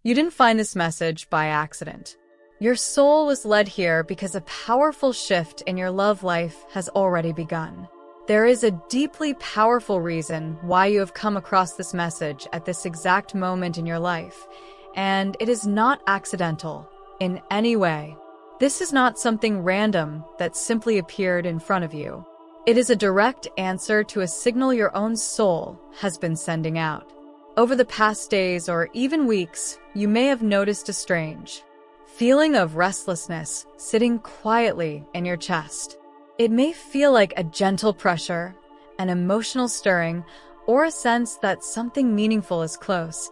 You didn't find this message by accident. Your soul was led here because a powerful shift in your love life has already begun. There is a deeply powerful reason why you have come across this message at this exact moment in your life, and it is not accidental in any way. This is not something random that simply appeared in front of you. It is a direct answer to a signal your own soul has been sending out. Over the past days or even weeks, you may have noticed a strange feeling of restlessness sitting quietly in your chest. It may feel like a gentle pressure, an emotional stirring, or a sense that something meaningful is close,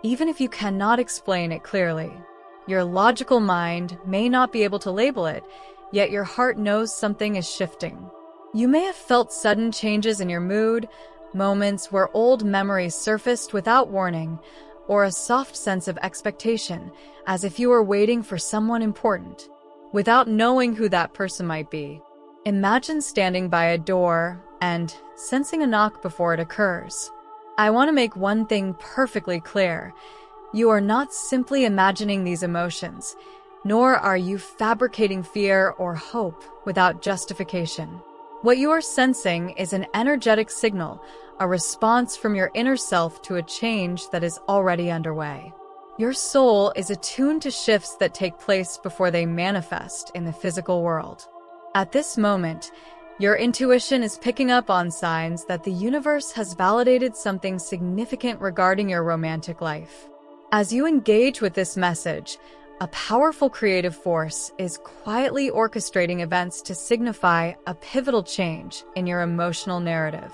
even if you cannot explain it clearly. Your logical mind may not be able to label it, yet your heart knows something is shifting. You may have felt sudden changes in your mood, moments where old memories surfaced without warning, or a soft sense of expectation, as if you were waiting for someone important, without knowing who that person might be. Imagine standing by a door and sensing a knock before it occurs. I want to make one thing perfectly clear. You are not simply imagining these emotions, nor are you fabricating fear or hope without justification. What you are sensing is an energetic signal, a response from your inner self to a change that is already underway. Your soul is attuned to shifts that take place before they manifest in the physical world. At this moment, your intuition is picking up on signs that the universe has validated something significant regarding your romantic life. As you engage with this message, a powerful creative force is quietly orchestrating events to signify a pivotal change in your emotional narrative.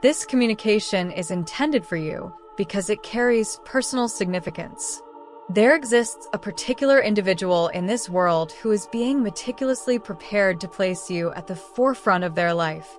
This communication is intended for you because it carries personal significance. There exists a particular individual in this world who is being meticulously prepared to place you at the forefront of their life,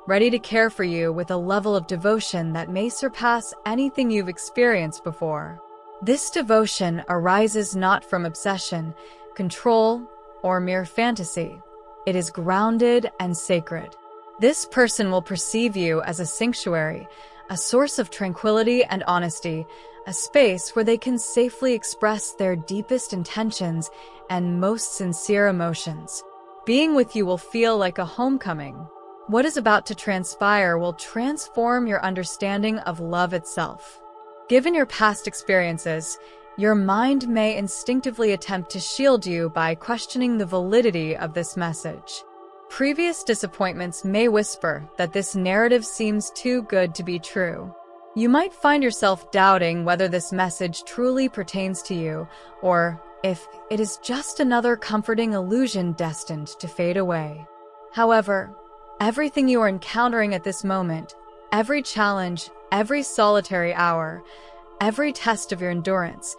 ready to care for you with a level of devotion that may surpass anything you've experienced before. This devotion arises not from obsession, control, or mere fantasy. It is grounded and sacred. This person will perceive you as a sanctuary, a source of tranquility and honesty, a space where they can safely express their deepest intentions and most sincere emotions. Being with you will feel like a homecoming. What is about to transpire will transform your understanding of love itself. Given your past experiences, your mind may instinctively attempt to shield you by questioning the validity of this message. Previous disappointments may whisper that this narrative seems too good to be true. You might find yourself doubting whether this message truly pertains to you, or if it is just another comforting illusion destined to fade away. However, everything you are encountering at this moment, every challenge, every solitary hour, every test of your endurance,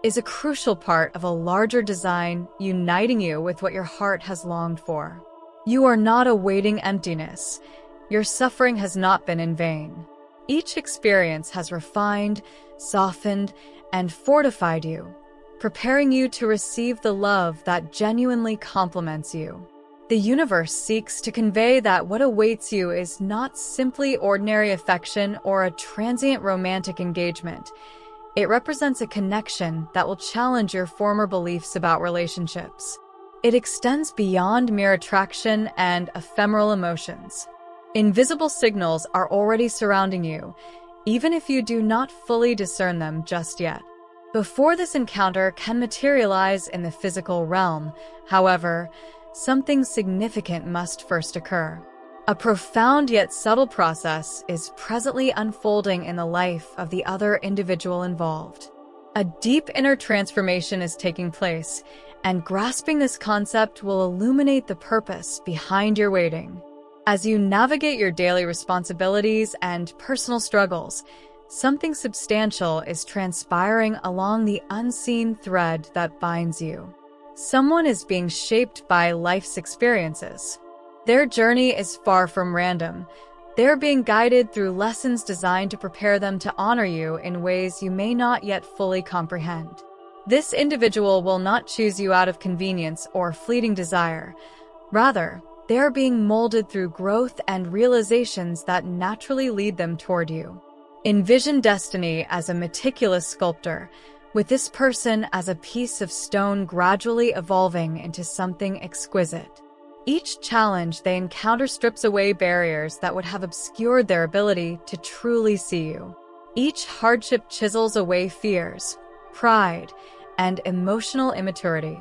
is a crucial part of a larger design uniting you with what your heart has longed for. You are not awaiting emptiness. Your suffering has not been in vain. Each experience has refined, softened, and fortified you, preparing you to receive the love that genuinely complements you. The universe seeks to convey that what awaits you is not simply ordinary affection or a transient romantic engagement. It represents a connection that will challenge your former beliefs about relationships. It extends beyond mere attraction and ephemeral emotions. Invisible signals are already surrounding you, even if you do not fully discern them just yet. Before this encounter can materialize in the physical realm, however, something significant must first occur. A profound yet subtle process is presently unfolding in the life of the other individual involved. A deep inner transformation is taking place, and grasping this concept will illuminate the purpose behind your waiting. As you navigate your daily responsibilities and personal struggles, something substantial is transpiring along the unseen thread that binds you. Someone is being shaped by life's experiences. Their journey is far from random. They're being guided through lessons designed to prepare them to honor you in ways you may not yet fully comprehend. This individual will not choose you out of convenience or fleeting desire. Rather, they are being molded through growth and realizations that naturally lead them toward you. Envision destiny as a meticulous sculptor, with this person as a piece of stone gradually evolving into something exquisite. Each challenge they encounter strips away barriers that would have obscured their ability to truly see you. Each hardship chisels away fears, pride, and emotional immaturity.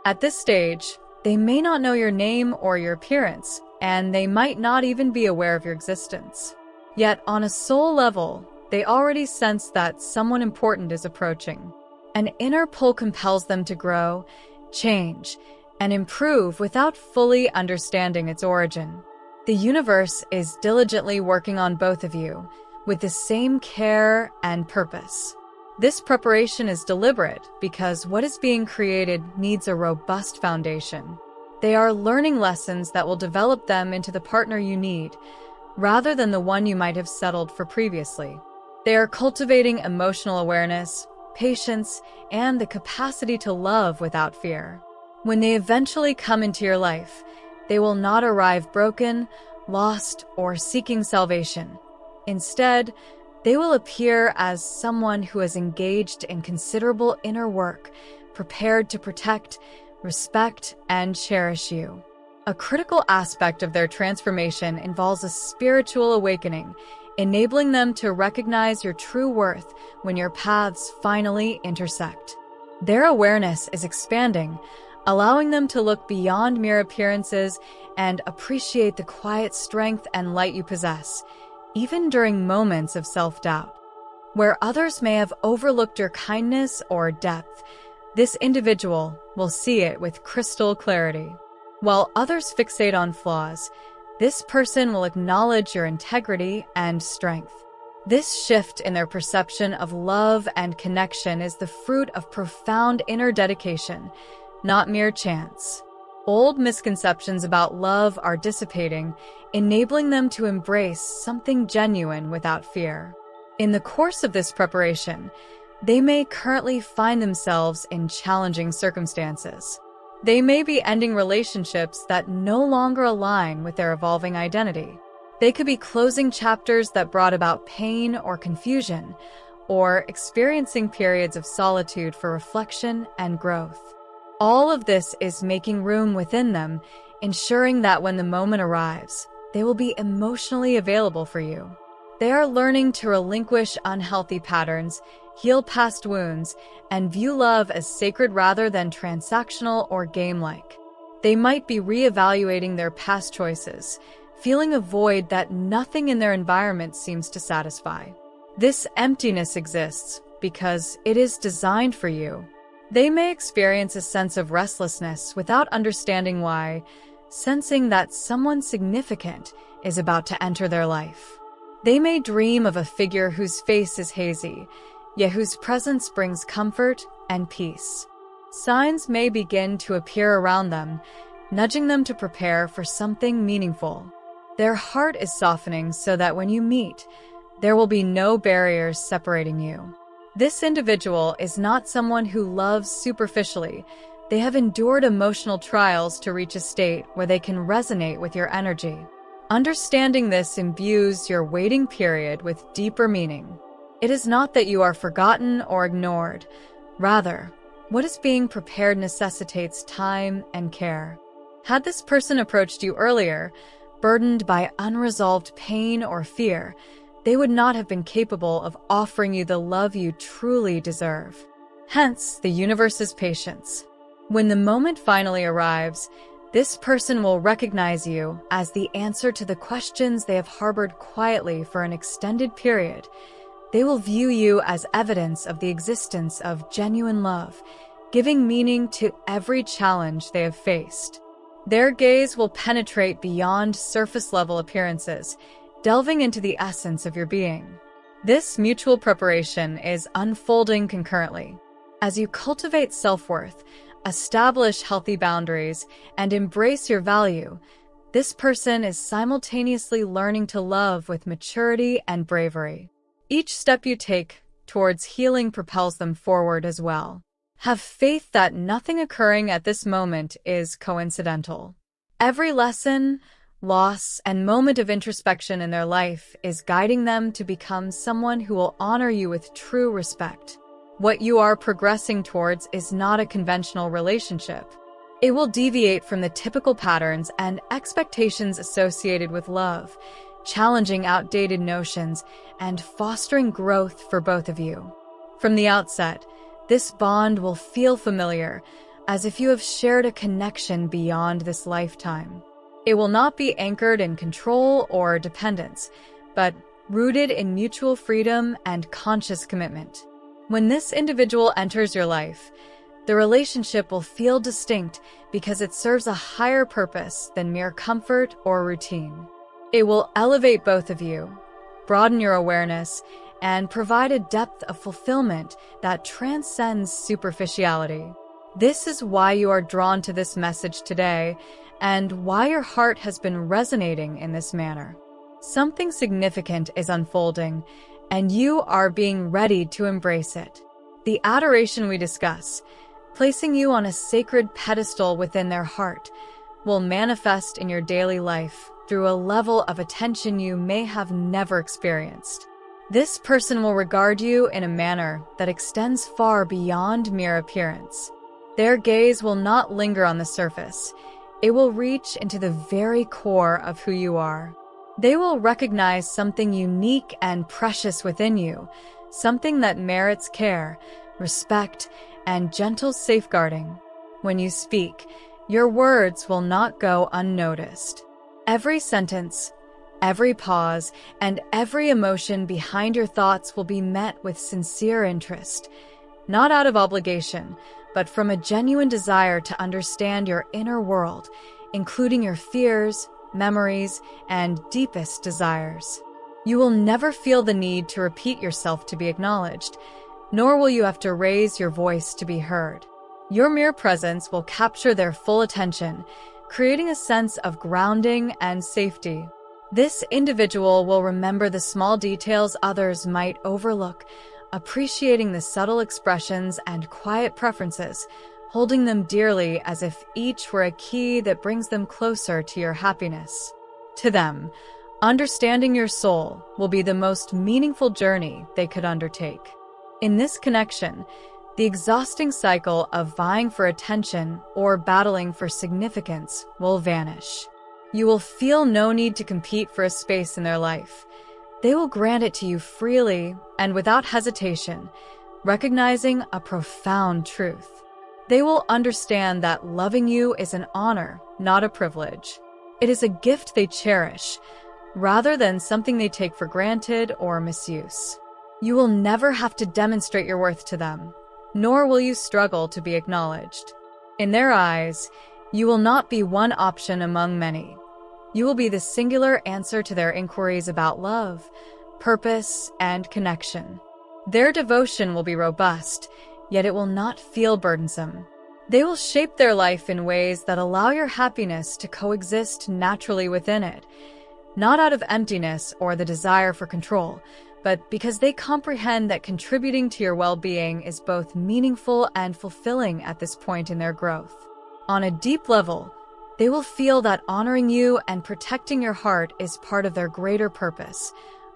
At this stage, they may not know your name or your appearance, and they might not even be aware of your existence. Yet, on a soul level, they already sense that someone important is approaching. An inner pull compels them to grow, change, and improve without fully understanding its origin. The universe is diligently working on both of you, with the same care and purpose. This preparation is deliberate because what is being created needs a robust foundation. They are learning lessons that will develop them into the partner you need, rather than the one you might have settled for previously. They are cultivating emotional awareness, patience, and the capacity to love without fear. When they eventually come into your life, they will not arrive broken, lost, or seeking salvation. Instead, they will appear as someone who has engaged in considerable inner work, prepared to protect, respect, and cherish you. A critical aspect of their transformation involves a spiritual awakening, enabling them to recognize your true worth when your paths finally intersect. Their awareness is expanding, allowing them to look beyond mere appearances and appreciate the quiet strength and light you possess, even during moments of self-doubt. Where others may have overlooked your kindness or depth, this individual will see it with crystal clarity. While others fixate on flaws, this person will acknowledge your integrity and strength. This shift in their perception of love and connection is the fruit of profound inner dedication, not mere chance. Old misconceptions about love are dissipating, enabling them to embrace something genuine without fear. In the course of this preparation, they may currently find themselves in challenging circumstances. They may be ending relationships that no longer align with their evolving identity. They could be closing chapters that brought about pain or confusion, or experiencing periods of solitude for reflection and growth. All of this is making room within them, ensuring that when the moment arrives, they will be emotionally available for you. They are learning to relinquish unhealthy patterns, heal past wounds, and view love as sacred rather than transactional or game-like. They might be reevaluating their past choices, feeling a void that nothing in their environment seems to satisfy. This emptiness exists because it is designed for you. They may experience a sense of restlessness without understanding why, sensing that someone significant is about to enter their life. They may dream of a figure whose face is hazy, yet whose presence brings comfort and peace. Signs may begin to appear around them, nudging them to prepare for something meaningful. Their heart is softening so that when you meet, there will be no barriers separating you. This individual is not someone who loves superficially. They have endured emotional trials to reach a state where they can resonate with your energy. Understanding this imbues your waiting period with deeper meaning. It is not that you are forgotten or ignored. Rather, what is being prepared necessitates time and care. Had this person approached you earlier, burdened by unresolved pain or fear, they would not have been capable of offering you the love you truly deserve. Hence, the universe's patience. When the moment finally arrives, this person will recognize you as the answer to the questions they have harbored quietly for an extended period. They will view you as evidence of the existence of genuine love, giving meaning to every challenge they have faced. Their gaze will penetrate beyond surface-level appearances, delving into the essence of your being. This mutual preparation is unfolding concurrently. As you cultivate self-worth, establish healthy boundaries, and embrace your value, this person is simultaneously learning to love with maturity and bravery. Each step you take towards healing propels them forward as well. Have faith that nothing occurring at this moment is coincidental. Every lesson, loss, and moment of introspection in their life is guiding them to become someone who will honor you with true respect. What you are progressing towards is not a conventional relationship. It will deviate from the typical patterns and expectations associated with love, challenging outdated notions and fostering growth for both of you. From the outset, this bond will feel familiar, as if you have shared a connection beyond this lifetime. It will not be anchored in control or dependence, but rooted in mutual freedom and conscious commitment. When this individual enters your life, the relationship will feel distinct because it serves a higher purpose than mere comfort or routine. It will elevate both of you, broaden your awareness, and provide a depth of fulfillment that transcends superficiality. This is why you are drawn to this message today and why your heart has been resonating in this manner. Something significant is unfolding, and you are being ready to embrace it. The adoration we discuss, placing you on a sacred pedestal within their heart, will manifest in your daily life through a level of attention you may have never experienced. This person will regard you in a manner that extends far beyond mere appearance. Their gaze will not linger on the surface. It will reach into the very core of who you are. They will recognize something unique and precious within you, something that merits care, respect, and gentle safeguarding. When you speak, your words will not go unnoticed. Every sentence, every pause, and every emotion behind your thoughts will be met with sincere interest, not out of obligation, but from a genuine desire to understand your inner world, including your fears, memories, and deepest desires. You will never feel the need to repeat yourself to be acknowledged, nor will you have to raise your voice to be heard. Your mere presence will capture their full attention, creating a sense of grounding and safety. This individual will remember the small details others might overlook, appreciating the subtle expressions and quiet preferences, holding them dearly as if each were a key that brings them closer to your happiness. To them, understanding your soul will be the most meaningful journey they could undertake. In this connection, the exhausting cycle of vying for attention or battling for significance will vanish. You will feel no need to compete for a space in their life. They will grant it to you freely and without hesitation, recognizing a profound truth. They will understand that loving you is an honor, not a privilege. It is a gift they cherish, rather than something they take for granted or misuse. You will never have to demonstrate your worth to them, nor will you struggle to be acknowledged. In their eyes, you will not be one option among many. You will be the singular answer to their inquiries about love, purpose, and connection. Their devotion will be robust, yet it will not feel burdensome. They will shape their life in ways that allow your happiness to coexist naturally within it, not out of emptiness or the desire for control, but because they comprehend that contributing to your well-being is both meaningful and fulfilling at this point in their growth. On a deep level, they will feel that honoring you and protecting your heart is part of their greater purpose,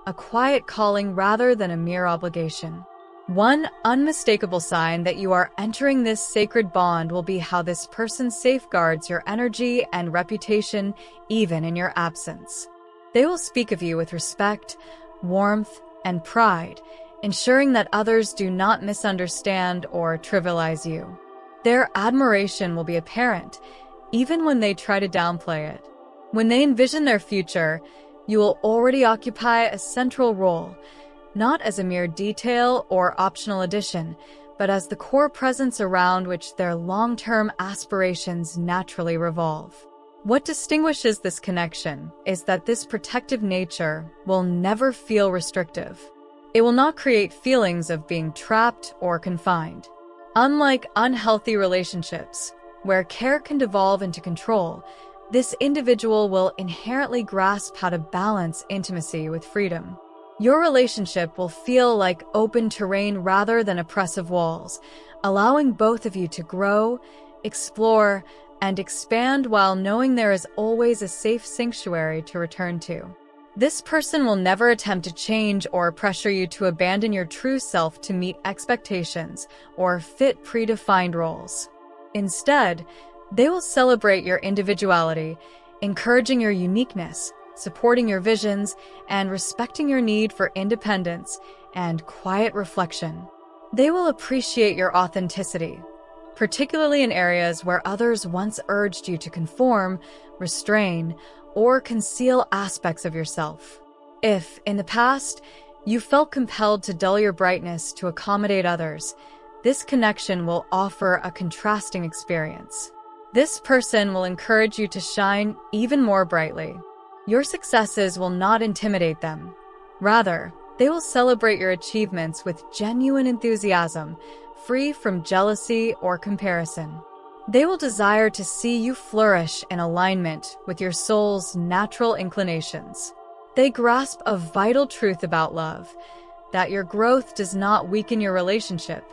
a quiet calling rather than a mere obligation. One unmistakable sign that you are entering this sacred bond will be how this person safeguards your energy and reputation even in your absence. They will speak of you with respect, warmth, and pride, ensuring that others do not misunderstand or trivialize you. Their admiration will be apparent, even when they try to downplay it. When they envision their future, you will already occupy a central role, not as a mere detail or optional addition, but as the core presence around which their long-term aspirations naturally revolve. What distinguishes this connection is that this protective nature will never feel restrictive. It will not create feelings of being trapped or confined. Unlike unhealthy relationships, where care can devolve into control, this individual will inherently grasp how to balance intimacy with freedom. Your relationship will feel like open terrain rather than oppressive walls, allowing both of you to grow, explore, and expand while knowing there is always a safe sanctuary to return to. This person will never attempt to change or pressure you to abandon your true self to meet expectations or fit predefined roles. Instead, they will celebrate your individuality, encouraging your uniqueness, supporting your visions, and respecting your need for independence and quiet reflection. They will appreciate your authenticity, particularly in areas where others once urged you to conform, restrain, or conceal aspects of yourself. If, in the past, you felt compelled to dull your brightness to accommodate others, this connection will offer a contrasting experience. This person will encourage you to shine even more brightly. Your successes will not intimidate them. Rather, they will celebrate your achievements with genuine enthusiasm, free from jealousy or comparison. They will desire to see you flourish in alignment with your soul's natural inclinations. They grasp a vital truth about love, that your growth does not weaken your relationship,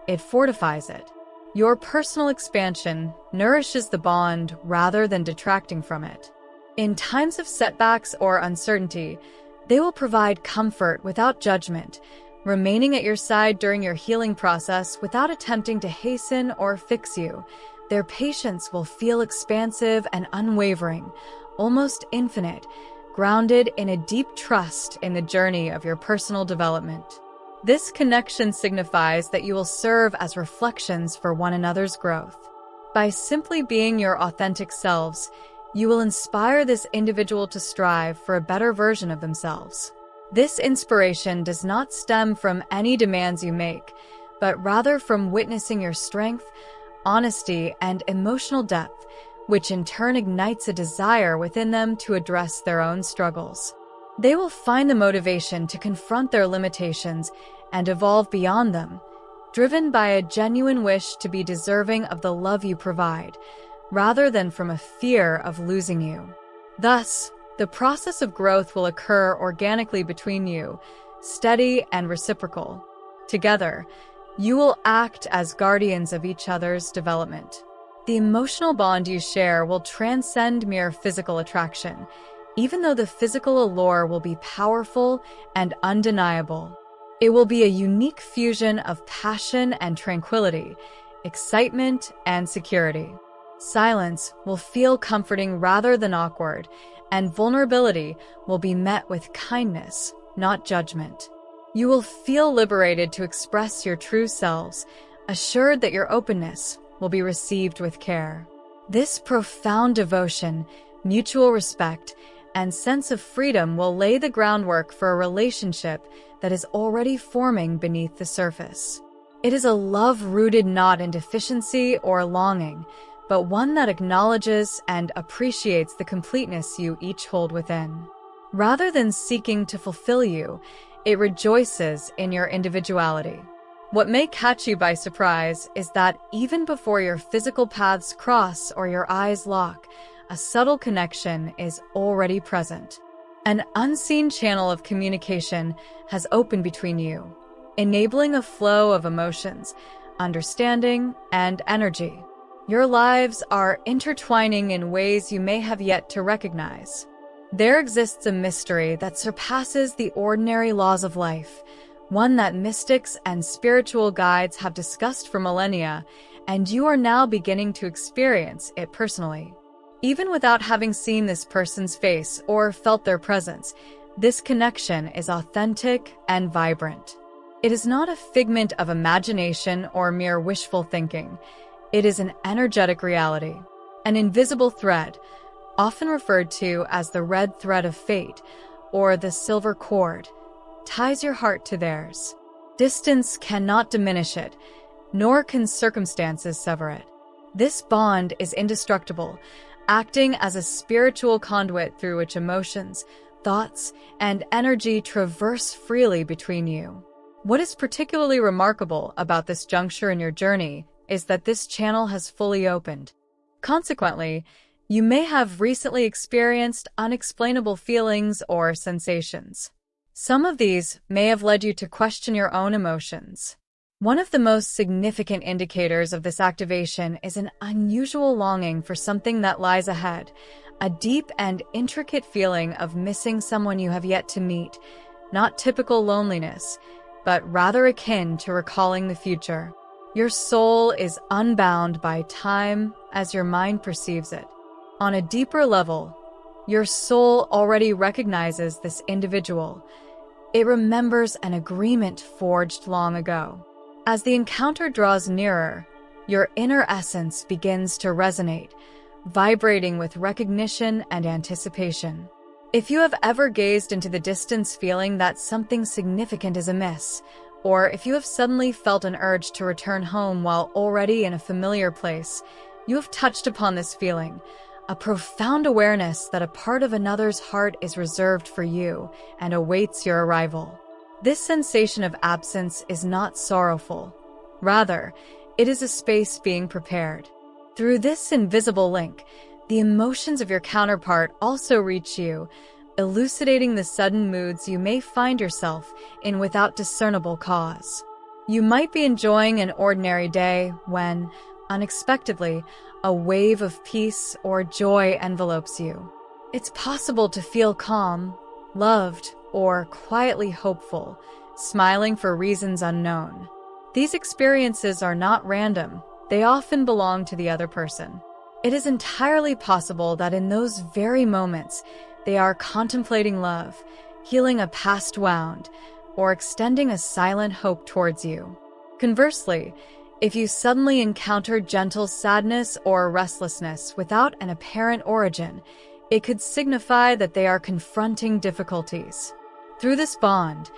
it fortifies it. Your personal expansion nourishes the bond rather than detracting from it. In times of setbacks or uncertainty, they will provide comfort without judgment, remaining at your side during your healing process without attempting to hasten or fix you. Their patience will feel expansive and unwavering, almost infinite, grounded in a deep trust in the journey of your personal development. This connection signifies that you will serve as reflections for one another's growth. By simply being your authentic selves, you will inspire this individual to strive for a better version of themselves. This inspiration does not stem from any demands you make, but rather from witnessing your strength, honesty, and emotional depth, which in turn ignites a desire within them to address their own struggles. They will find the motivation to confront their limitations and evolve beyond them, driven by a genuine wish to be deserving of the love you provide, rather than from a fear of losing you. Thus, the process of growth will occur organically between you, steady and reciprocal. Together, you will act as guardians of each other's development. The emotional bond you share will transcend mere physical attraction, even though the physical allure will be powerful and undeniable. It will be a unique fusion of passion and tranquility, excitement and security. Silence will feel comforting rather than awkward, and vulnerability will be met with kindness, not judgment. You will feel liberated to express your true selves, assured that your openness will be received with care. This profound devotion, mutual respect, and sense of freedom will lay the groundwork for a relationship that is already forming beneath the surface. It is a love rooted not in deficiency or longing, but one that acknowledges and appreciates the completeness you each hold within. Rather than seeking to fulfill you, it rejoices in your individuality. What may catch you by surprise is that even before your physical paths cross or your eyes lock, a subtle connection is already present. An unseen channel of communication has opened between you, enabling a flow of emotions, understanding, and energy. Your lives are intertwining in ways you may have yet to recognize. There exists a mystery that surpasses the ordinary laws of life, one that mystics and spiritual guides have discussed for millennia, and you are now beginning to experience it personally. Even without having seen this person's face or felt their presence, this connection is authentic and vibrant. It is not a figment of imagination or mere wishful thinking. It is an energetic reality, an invisible thread, often referred to as the red thread of fate or the silver cord, ties your heart to theirs. Distance cannot diminish it, nor can circumstances sever it. This bond is indestructible, acting as a spiritual conduit through which emotions, thoughts, and energy traverse freely between you. What is particularly remarkable about this juncture in your journey is that this channel has fully opened. Consequently, you may have recently experienced unexplainable feelings or sensations. Some of these may have led you to question your own emotions. One of the most significant indicators of this activation is an unusual longing for something that lies ahead, a deep and intricate feeling of missing someone you have yet to meet, not typical loneliness, but rather akin to recalling the future. Your soul is unbound by time as your mind perceives it. On a deeper level, your soul already recognizes this individual. It remembers an agreement forged long ago. As the encounter draws nearer, your inner essence begins to resonate, vibrating with recognition and anticipation. If you have ever gazed into the distance feeling that something significant is amiss, or if you have suddenly felt an urge to return home while already in a familiar place, you have touched upon this feeling, a profound awareness that a part of another's heart is reserved for you and awaits your arrival. This sensation of absence is not sorrowful. Rather, it is a space being prepared. Through this invisible link, the emotions of your counterpart also reach you, elucidating the sudden moods you may find yourself in without discernible cause. You might be enjoying an ordinary day when, unexpectedly, a wave of peace or joy envelopes you. It's possible to feel calm, loved, or quietly hopeful, smiling for reasons unknown. These experiences are not random. They often belong to the other person. It is entirely possible that in those very moments, they are contemplating love, healing a past wound, or extending a silent hope towards you. Conversely, if you suddenly encounter gentle sadness or restlessness without an apparent origin, it could signify that they are confronting difficulties. Through this bond,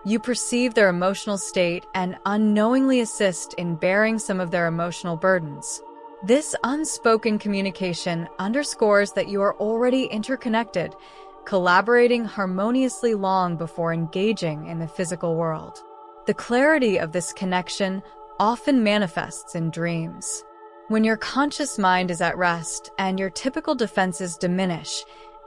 you perceive their emotional state and unknowingly assist in bearing some of their emotional burdens. This unspoken communication underscores that you are already interconnected, collaborating harmoniously long before engaging in the physical world. The clarity of this connection often manifests in dreams. When your conscious mind is at rest and your typical defenses diminish,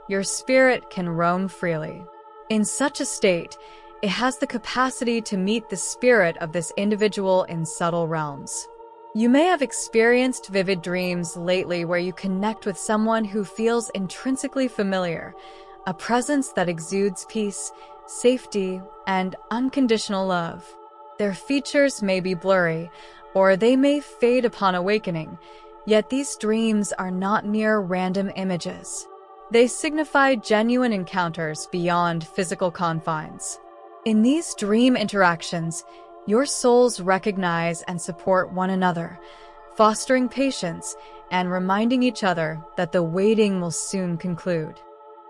your spirit can roam freely. In such a state, it has the capacity to meet the spirit of this individual in subtle realms. You may have experienced vivid dreams lately where you connect with someone who feels intrinsically familiar, a presence that exudes peace, safety, and unconditional love. Their features may be blurry, or they may fade upon awakening, yet these dreams are not mere random images. They signify genuine encounters beyond physical confines. In these dream interactions, your souls recognize and support one another, fostering patience and reminding each other that the waiting will soon conclude.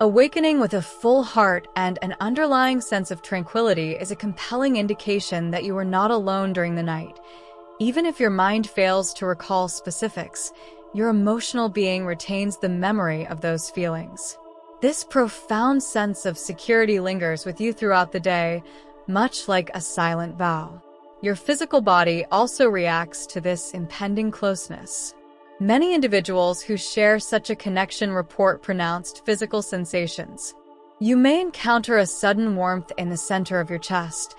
Awakening with a full heart and an underlying sense of tranquility is a compelling indication that you are not alone during the night. Even if your mind fails to recall specifics, your emotional being retains the memory of those feelings. This profound sense of security lingers with you throughout the day, much like a silent vow. Your physical body also reacts to this impending closeness. Many individuals who share such a connection report pronounced physical sensations. You may encounter a sudden warmth in the center of your chest,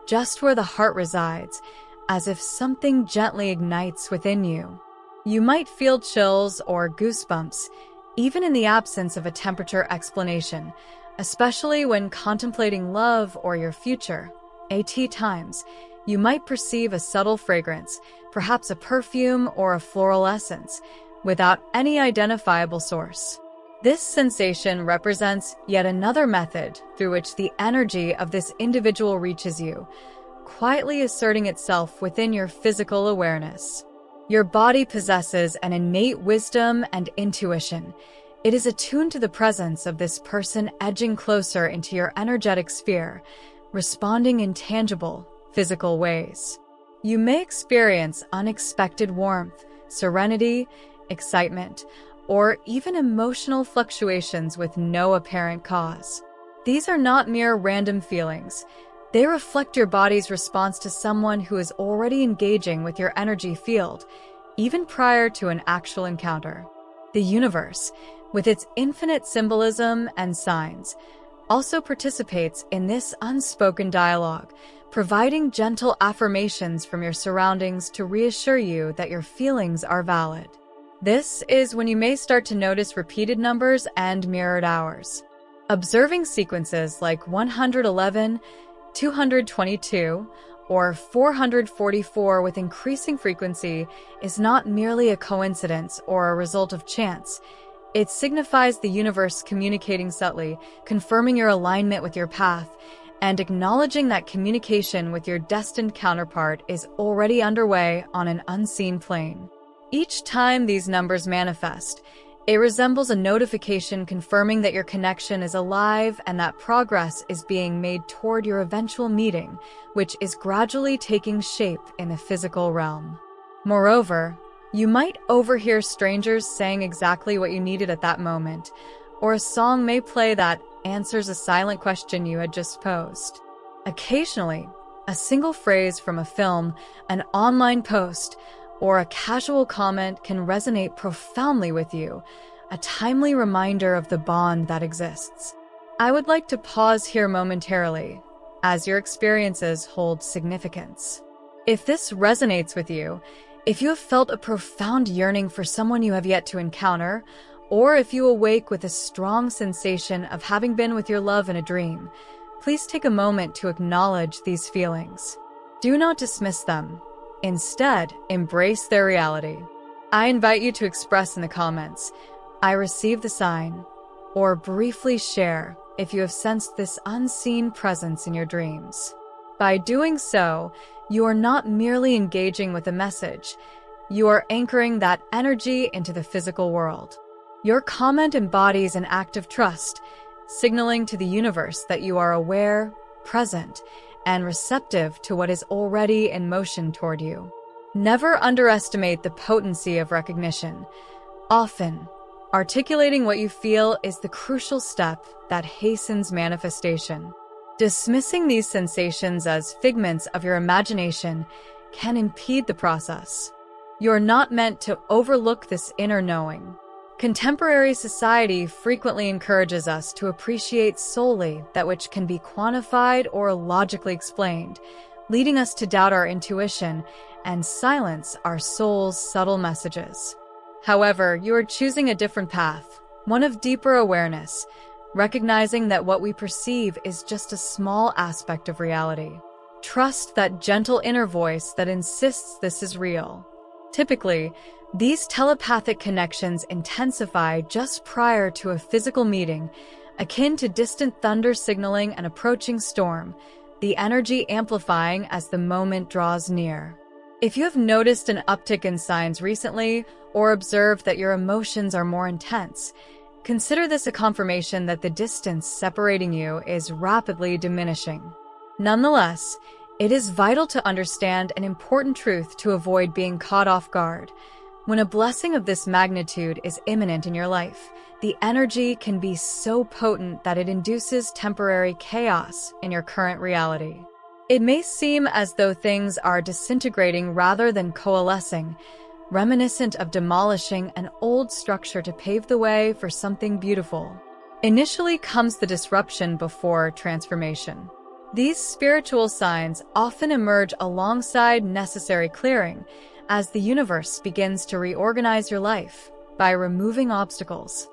just where the heart resides, as if something gently ignites within you. You might feel chills or goosebumps, even in the absence of a temperature explanation, especially when contemplating love or your future. At times, you might perceive a subtle fragrance, perhaps a perfume or a floral essence, without any identifiable source. This sensation represents yet another method through which the energy of this individual reaches you, quietly asserting itself within your physical awareness. Your body possesses an innate wisdom and intuition. It is attuned to the presence of this person edging closer into your energetic sphere, responding in tangible, physical ways. You may experience unexpected warmth, serenity, excitement, or even emotional fluctuations with no apparent cause. These are not mere random feelings. They reflect your body's response to someone who is already engaging with your energy field, even prior to an actual encounter. The universe, with its infinite symbolism and signs, also participates in this unspoken dialogue, providing gentle affirmations from your surroundings to reassure you that your feelings are valid. This is when you may start to notice repeated numbers and mirrored hours. Observing sequences like 111, 222, or 444 with increasing frequency is not merely a coincidence or a result of chance. It signifies the universe communicating subtly, confirming your alignment with your path, and acknowledging that communication with your destined counterpart is already underway on an unseen plane. Each time these numbers manifest, it resembles a notification confirming that your connection is alive and that progress is being made toward your eventual meeting, which is gradually taking shape in the physical realm. Moreover, you might overhear strangers saying exactly what you needed at that moment, or a song may play that answers a silent question you had just posed. Occasionally, a single phrase from a film, an online post, or a casual comment can resonate profoundly with you, a timely reminder of the bond that exists. I would like to pause here momentarily, as your experiences hold significance. If this resonates with you, if you have felt a profound yearning for someone you have yet to encounter, or if you awake with a strong sensation of having been with your love in a dream, please take a moment to acknowledge these feelings. Do not dismiss them. Instead, embrace their reality. I invite you to express in the comments, "I received the sign," or briefly share if you have sensed this unseen presence in your dreams. By doing so, you are not merely engaging with a message, you are anchoring that energy into the physical world. Your comment embodies an act of trust, signaling to the universe that you are aware, present, and receptive to what is already in motion toward you. Never underestimate the potency of recognition. Often, articulating what you feel is the crucial step that hastens manifestation. Dismissing these sensations as figments of your imagination can impede the process. You're not meant to overlook this inner knowing. Contemporary society frequently encourages us to appreciate solely that which can be quantified or logically explained, leading us to doubt our intuition and silence our soul's subtle messages. However, you are choosing a different path, one of deeper awareness, recognizing that what we perceive is just a small aspect of reality. Trust that gentle inner voice that insists this is real. Typically, these telepathic connections intensify just prior to a physical meeting, akin to distant thunder signaling an approaching storm, the energy amplifying as the moment draws near. If you have noticed an uptick in signs recently or observed that your emotions are more intense, consider this a confirmation that the distance separating you is rapidly diminishing. Nonetheless, it is vital to understand an important truth to avoid being caught off guard. When a blessing of this magnitude is imminent in your life, the energy can be so potent that it induces temporary chaos in your current reality. It may seem as though things are disintegrating rather than coalescing, reminiscent of demolishing an old structure to pave the way for something beautiful. Initially comes the disruption before transformation. These spiritual signs often emerge alongside necessary clearing, as the universe begins to reorganize your life by removing obstacles.